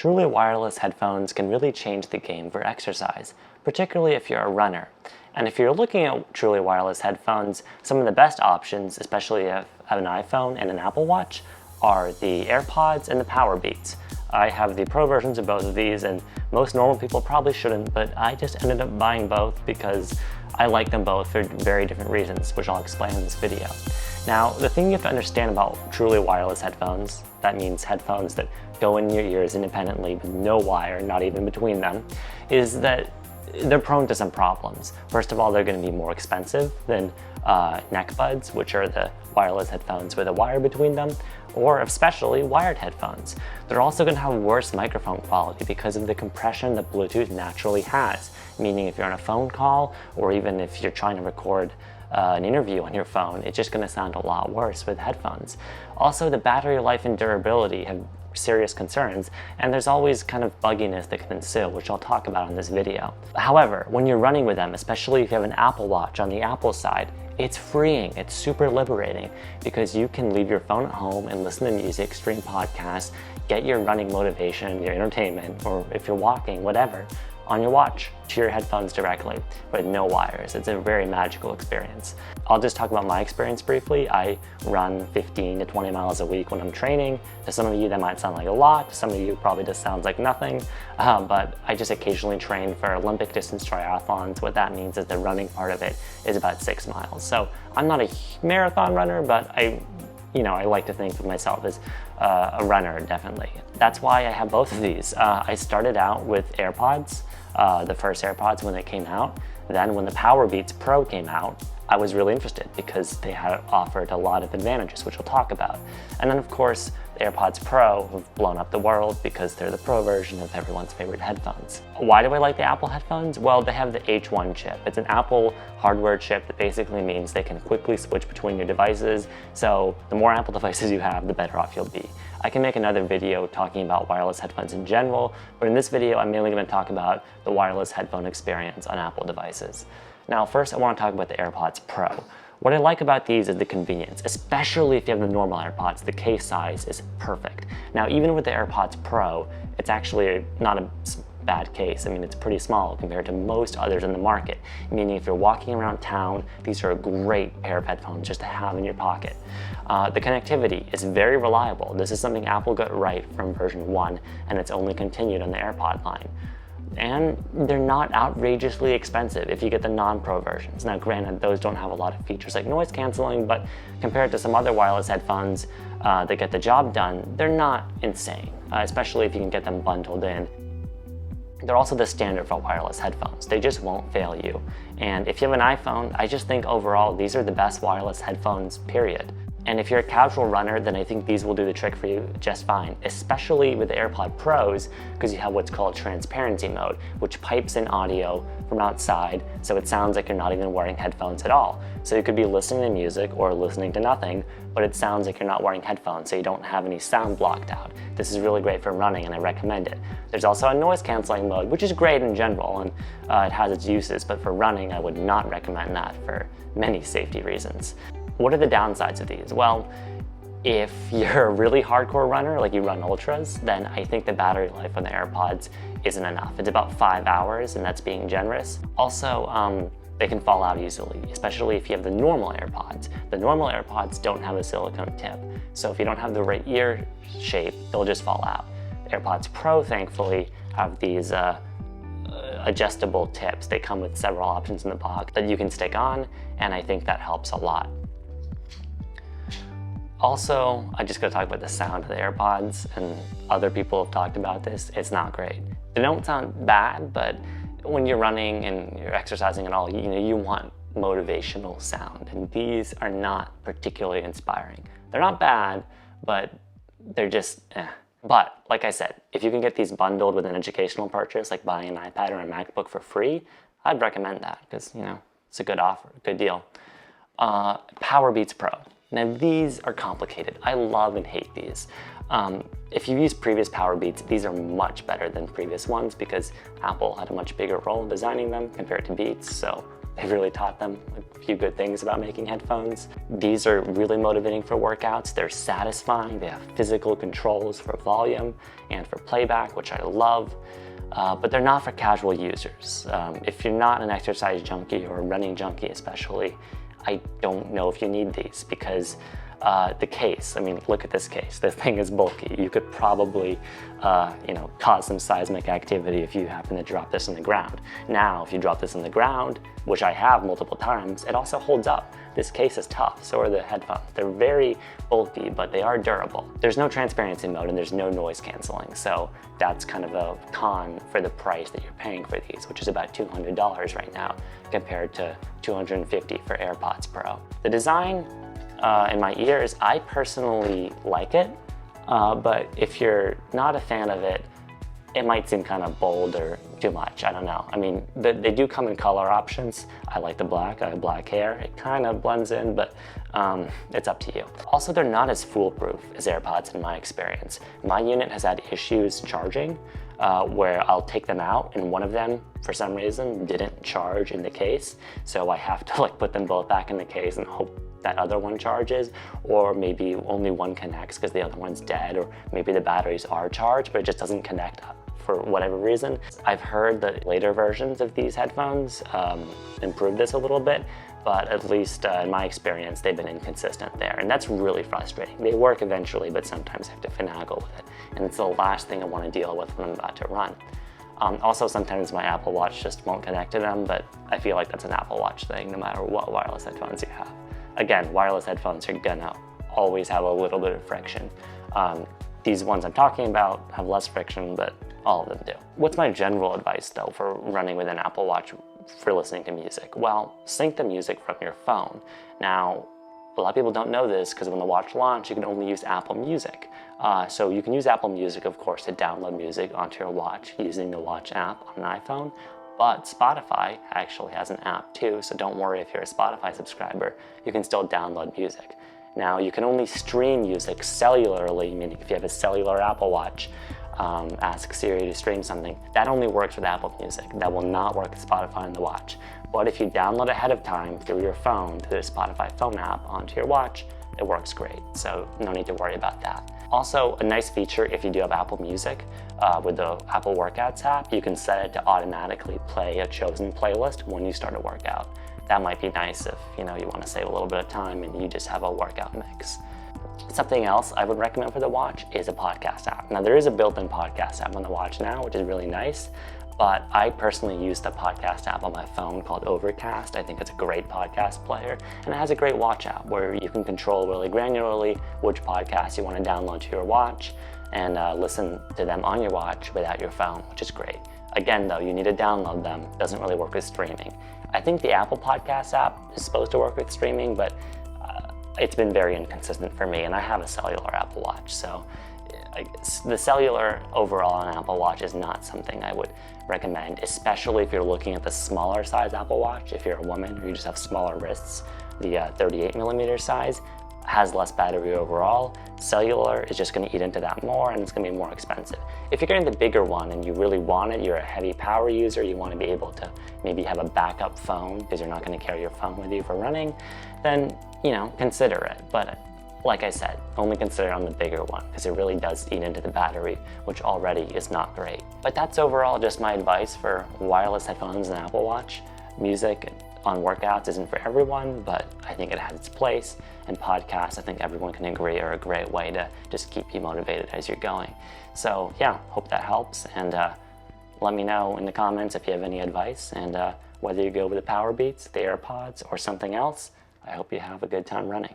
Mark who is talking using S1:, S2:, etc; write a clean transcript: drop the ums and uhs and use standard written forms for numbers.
S1: Truly wireless headphones can really change the game for exercise, particularly if you're a runner. And if you're looking at truly wireless headphones, some of the best options, especially if you have an iPhone and an Apple Watch, are the AirPods and the Powerbeats. I have the Pro versions of both of these, and most normal people probably shouldn't, but I just ended up buying both because I like them both for very different reasons, which I'll explain in this video. Now, the thing you have to understand about truly wireless headphones, that means headphones that go in your ears independently with no wire, not even between them, is that they're prone to some problems. First of all, they're going to be more expensive than neck buds, which are the wireless headphones with a wire between them, or especially wired headphones. They're also going to have worse microphone quality because of the compression that Bluetooth naturally has, meaning if you're on a phone call or even if you're trying to record an interview on your phone, it's just going to sound a lot worse with headphones. Also, the battery life and durability have serious concerns, and there's always kind of bugginess that can ensue, which I'll talk about in this video. However, when you're running with them, especially if you have an Apple Watch on the Apple side, it's freeing, it's super liberating, because you can leave your phone at home and listen to music, stream podcasts, get your running motivation, your entertainment, or if you're walking, whatever, on your watch to your headphones directly with no wires. It's a very magical experience. I'll just talk about my experience briefly. I run 15 to 20 miles a week when I'm training. To some of you that might sound like a lot, to some of you probably just sounds like nothing, but I just occasionally train for Olympic distance triathlons. What that means is the running part of it is about 6 miles. So I'm not a marathon runner, but I like to think of myself as a runner, definitely. That's why I have both of these. I started out with AirPods, the first AirPods when they came out. Then when the Powerbeats Pro came out, I was really interested because they had offered a lot of advantages, which we'll talk about. And then of course, the AirPods Pro have blown up the world because they're the Pro version of everyone's favorite headphones. Why do I like the Apple headphones? Well, they have the H1 chip. It's an Apple hardware chip that basically means they can quickly switch between your devices. So the more Apple devices you have, the better off you'll be. I can make another video talking about wireless headphones in general, but in this video, I'm mainly going to talk about the wireless headphone experience on Apple devices. Now, first, I want to talk about the AirPods Pro. What I like about these is the convenience, especially if you have the normal AirPods. The case size is perfect. Now, even with the AirPods Pro, it's actually not a bad case. I mean, it's pretty small compared to most others in the market, meaning if you're walking around town, these are a great pair of headphones just to have in your pocket. The connectivity is very reliable. This is something Apple got right from version 1, and it's only continued on the AirPod line. And they're not outrageously expensive if you get the non-Pro versions. Now granted, those don't have a lot of features like noise canceling, but compared to some other wireless headphones that get the job done, they're not insane, especially if you can get them bundled in. They're also the standard for wireless headphones. They just won't fail you. And if you have an iPhone, I just think overall these are the best wireless headphones, period. And if you're a casual runner, then I think these will do the trick for you just fine, especially with the AirPod Pros, because you have what's called transparency mode, which pipes in audio from outside, so it sounds like you're not even wearing headphones at all. So you could be listening to music or listening to nothing, but it sounds like you're not wearing headphones, so you don't have any sound blocked out. This is really great for running, and I recommend it. There's also a noise canceling mode, which is great in general, and it has its uses, but for running, I would not recommend that for many safety reasons. What are the downsides of these? Well, if you're a really hardcore runner, like you run ultras, then I think the battery life on the AirPods isn't enough. It's about 5 hours, and that's being generous. Also, they can fall out easily, especially if you have the normal AirPods. The normal AirPods don't have a silicone tip, so if you don't have the right ear shape, they'll just fall out. The AirPods Pro, thankfully, have these adjustable tips. They come with several options in the box that you can stick on, and I think that helps a lot. Also, I just gotta talk about the sound of the AirPods, and other people have talked about this. It's not great. They don't sound bad, but when you're running and you're exercising and all, you want motivational sound, and these are not particularly inspiring. They're not bad, but they're just eh. But like I said, if you can get these bundled with an educational purchase, like buying an iPad or a MacBook for free, I'd recommend that because it's a good offer, good deal. Powerbeats Pro. Now these are complicated. I love and hate these. If you've used previous Powerbeats, these are much better than previous ones because Apple had a much bigger role in designing them compared to Beats, so They really taught them a few good things about making headphones. These are really motivating for workouts. They're satisfying. They have physical controls for volume and for playback, which I love. But they're not for casual users. If you're not an exercise junkie or a running junkie especially, I don't know if you need these, because the case, I mean, look at this case. This thing is bulky. You could probably, cause some seismic activity if you happen to drop this in the ground. Now, if you drop this in the ground, which I have multiple times, it also holds up. This case is tough, so are the headphones. They're very bulky, but they are durable. There's no transparency mode and there's no noise canceling, so that's kind of a con for the price that you're paying for these, which is about $200 right now, compared to $250 for AirPods Pro. The design, in my ears, I personally like it, but if you're not a fan of it, it might seem kind of bold or too much, I don't know. I mean, they do come in color options. I like the black, I have black hair. It kind of blends in, but it's up to you. Also, they're not as foolproof as AirPods in my experience. My unit has had issues charging, where I'll take them out and one of them, for some reason, didn't charge in the case. So I have to put them both back in the case and hope that other one charges, or maybe only one connects because the other one's dead, or maybe the batteries are charged but it just doesn't connect for whatever reason. I've heard that later versions of these headphones improve this a little bit, but at least in my experience, they've been inconsistent there, and that's really frustrating. They work eventually, but sometimes I have to finagle with it, and it's the last thing I want to deal with when I'm about to run. Also, sometimes my Apple Watch just won't connect to them, but I feel like that's an Apple Watch thing no matter what wireless headphones you have. Again, wireless headphones are gonna always have a little bit of friction. These ones I'm talking about have less friction, but all of them do. What's my general advice though for running with an Apple Watch for listening to music? Well, sync the music from your phone. Now, a lot of people don't know this because when the watch launched, you can only use Apple Music. So you can use Apple Music, of course, to download music onto your watch using the Watch app on an iPhone. But Spotify actually has an app too, so don't worry if you're a Spotify subscriber, you can still download music. Now, you can only stream music cellularly, meaning if you have a cellular Apple Watch, ask Siri to stream something. That only works with Apple Music. That will not work with Spotify on the watch. But if you download ahead of time through your phone, through the Spotify phone app onto your watch, it works great. So no need to worry about that. Also, a nice feature if you do have Apple Music, with the Apple Workouts app, you can set it to automatically play a chosen playlist when you start a workout. That might be nice if you want to save a little bit of time and you just have a workout mix. Something else I would recommend for the watch is a podcast app. Now, there is a built-in podcast app on the watch now, which is really nice, but I personally use the podcast app on my phone called Overcast. I think it's a great podcast player, and it has a great watch app where you can control really granularly which podcasts you want to download to your watch and listen to them on your watch without your phone, which is great. Again, though, you need to download them. It doesn't really work with streaming. I think the Apple Podcast app is supposed to work with streaming, but it's been very inconsistent for me, and I have a cellular Apple Watch, so the cellular overall on Apple Watch is not something I would recommend, especially if you're looking at the smaller size Apple Watch. If you're a woman or you just have smaller wrists, the 38mm size has less battery overall. Cellular is just going to eat into that more, and it's going to be more expensive. If you're getting the bigger one and you really want it, you're a heavy power user, you want to be able to maybe have a backup phone because you're not going to carry your phone with you for running, then consider it. But like I said, only consider it on the bigger one because it really does eat into the battery, which already is not great. But that's overall just my advice for wireless headphones and Apple Watch. Music on workouts isn't for everyone, but I think it has its place. And podcasts, I think everyone can agree, are a great way to just keep you motivated as you're going. So yeah, hope that helps. And let me know in the comments if you have any advice, and whether you go with the Power Beats, the AirPods, or something else. I hope you have a good time running.